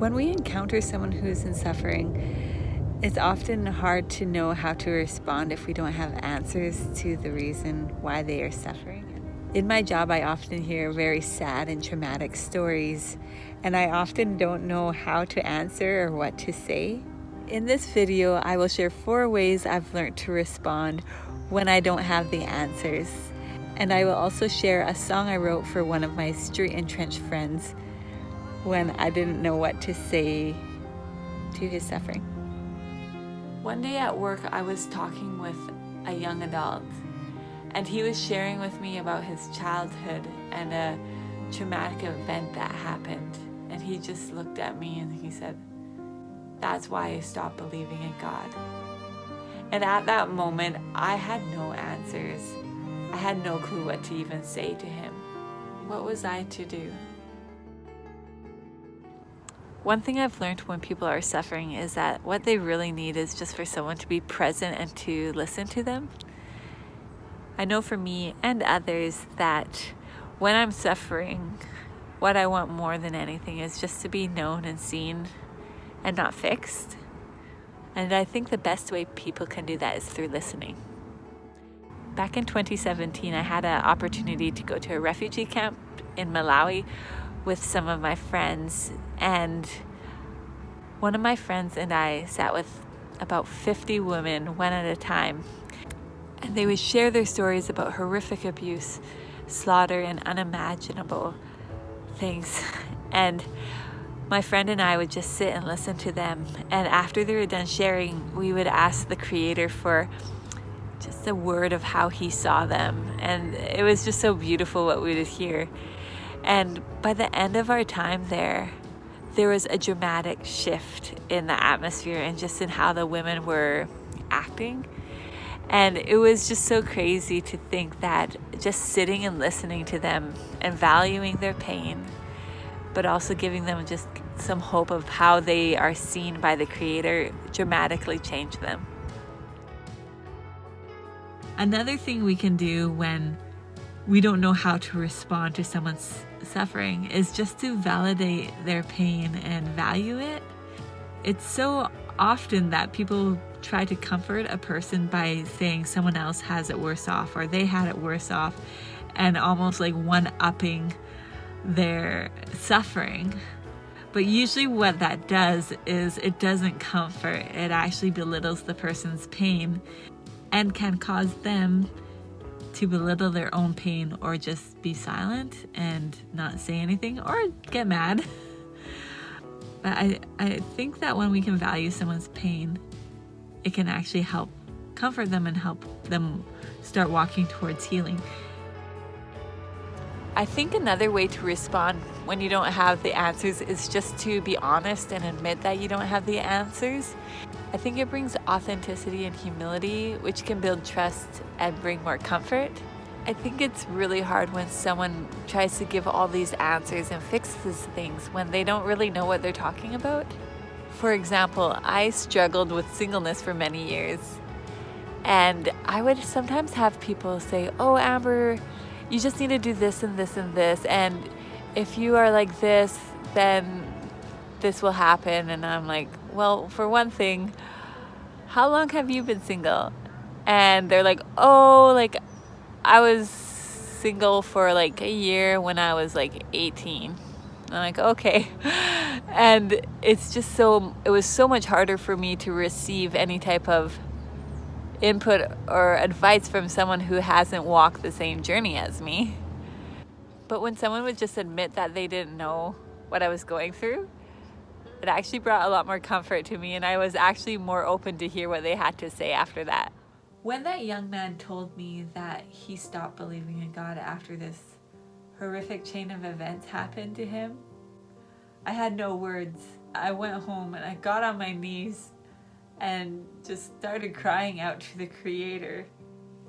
When we encounter someone who's in suffering, it's often hard to know how to respond if we don't have answers to the reason why they are suffering. In my job, I often hear very sad and traumatic stories, and I often don't know how to answer or what to say. In this video, I will share 4 ways I've learned to respond when I don't have the answers. And I will also share a song I wrote for one of my street entrenched friends when I didn't know what to say to his suffering. One day at work, I was talking with a young adult, and he was sharing with me about his childhood and a traumatic event that happened. And he just looked at me and he said, "That's why I stopped believing in God." And at that moment, I had no answers. I had no clue what to even say to him. What was I to do? One thing I've learned when people are suffering is that what they really need is just for someone to be present and to listen to them. I know for me and others that when I'm suffering, what I want more than anything is just to be known and seen and not fixed. And I think the best way people can do that is through listening. Back in 2017, I had an opportunity to go to a refugee camp in Malawi with some of my friends, and one of my friends and I sat with about 50 women, one at a time, and they would share their stories about horrific abuse, slaughter, and unimaginable things. And my friend and I would just sit and listen to them, and after they were done sharing, we would ask the Creator for just a word of how He saw them, and it was just so beautiful what we would hear. And by the end of our time there was a dramatic shift in the atmosphere and just in how the women were acting. And it was just so crazy to think that just sitting and listening to them and valuing their pain, but also giving them just some hope of how they are seen by the Creator, dramatically changed them. Another thing we can do when we don't know how to respond to someone's suffering is just to validate their pain and value it. It's so often that people try to comfort a person by saying someone else has it worse off or they had it worse off, and almost like one-upping their suffering. But usually what that does is it doesn't comfort. It actually belittles the person's pain and can cause them to belittle their own pain or just be silent and not say anything or get mad. But I think that when we can value someone's pain, it can actually help comfort them and help them start walking towards healing. I think another way to respond when you don't have the answers is just to be honest and admit that you don't have the answers. I think it brings authenticity and humility, which can build trust and bring more comfort. I think it's really hard when someone tries to give all these answers and fixes things when they don't really know what they're talking about. For example, I struggled with singleness for many years, and I would sometimes have people say, "Oh, Amber, you just need to do this and this and this, and if you are like this, then this will happen." And I'm like, "Well, for one thing, how long have you been single?" And they're like, "Oh, like I was single for like a year when I was like 18. I'm like, "Okay." And it was so much harder for me to receive any type of input or advice from someone who hasn't walked the same journey as me. But when someone would just admit that they didn't know what I was going through, it actually brought a lot more comfort to me, and I was actually more open to hear what they had to say after that. When that young man told me that he stopped believing in God after this horrific chain of events happened to him, I had no words. I went home and I got on my knees and just started crying out to the Creator.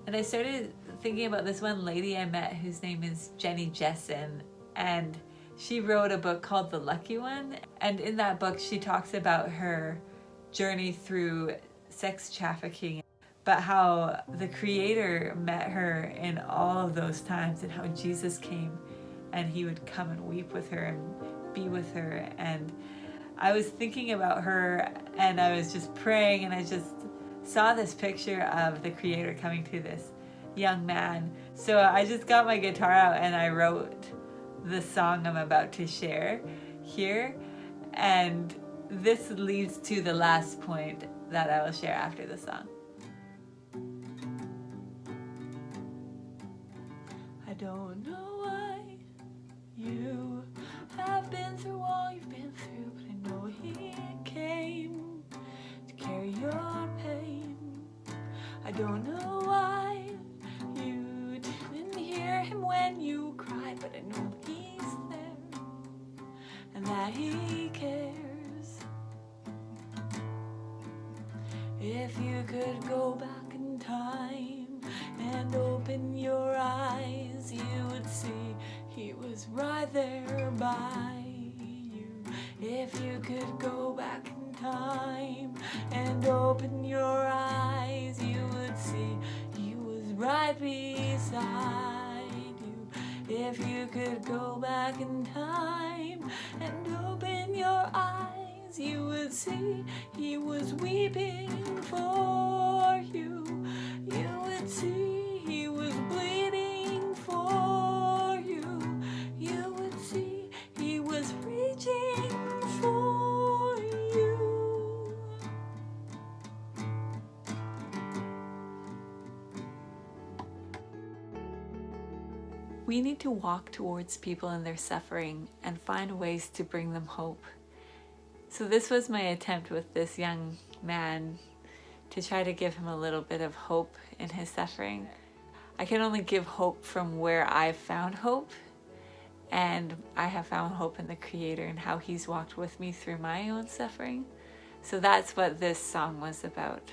And I started thinking about this one lady I met whose name is Jenny Jessen, and she wrote a book called The Lucky One, and in that book she talks about her journey through sex trafficking, but how the Creator met her in all of those times, and how Jesus came and He would come and weep with her and be with her. And I was thinking about her and I was just praying, and I just saw this picture of the Creator coming to this young man. So I just got my guitar out and I wrote the song I'm about to share here. And this leads to the last point that I will share after the song. I don't know why you have been through all you've been through, but I know He came to carry your pain. I don't know why you didn't hear Him when you cried, but I know He's there and that He cares. If you could go back in time and open your eyes, you would see He was right there by you. If you could go back in time and open your eyes, you would see He was right beside you. If you could go back in time and open your eyes, you would see He was weeping for you. You would see He was bleeding for you. You would see He was reaching for you. We need to walk towards people in their suffering and find ways to bring them hope. So this was my attempt with this young man, to try to give him a little bit of hope in his suffering. I can only give hope from where I've found hope, and I have found hope in the Creator and how He's walked with me through my own suffering. So that's what this song was about.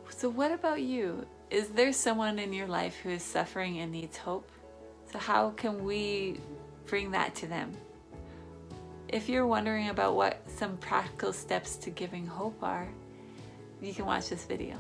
So what about you? Is there someone in your life who is suffering and needs hope? So how can we bring that to them? If you're wondering about what some practical steps to giving hope are, you can watch this video.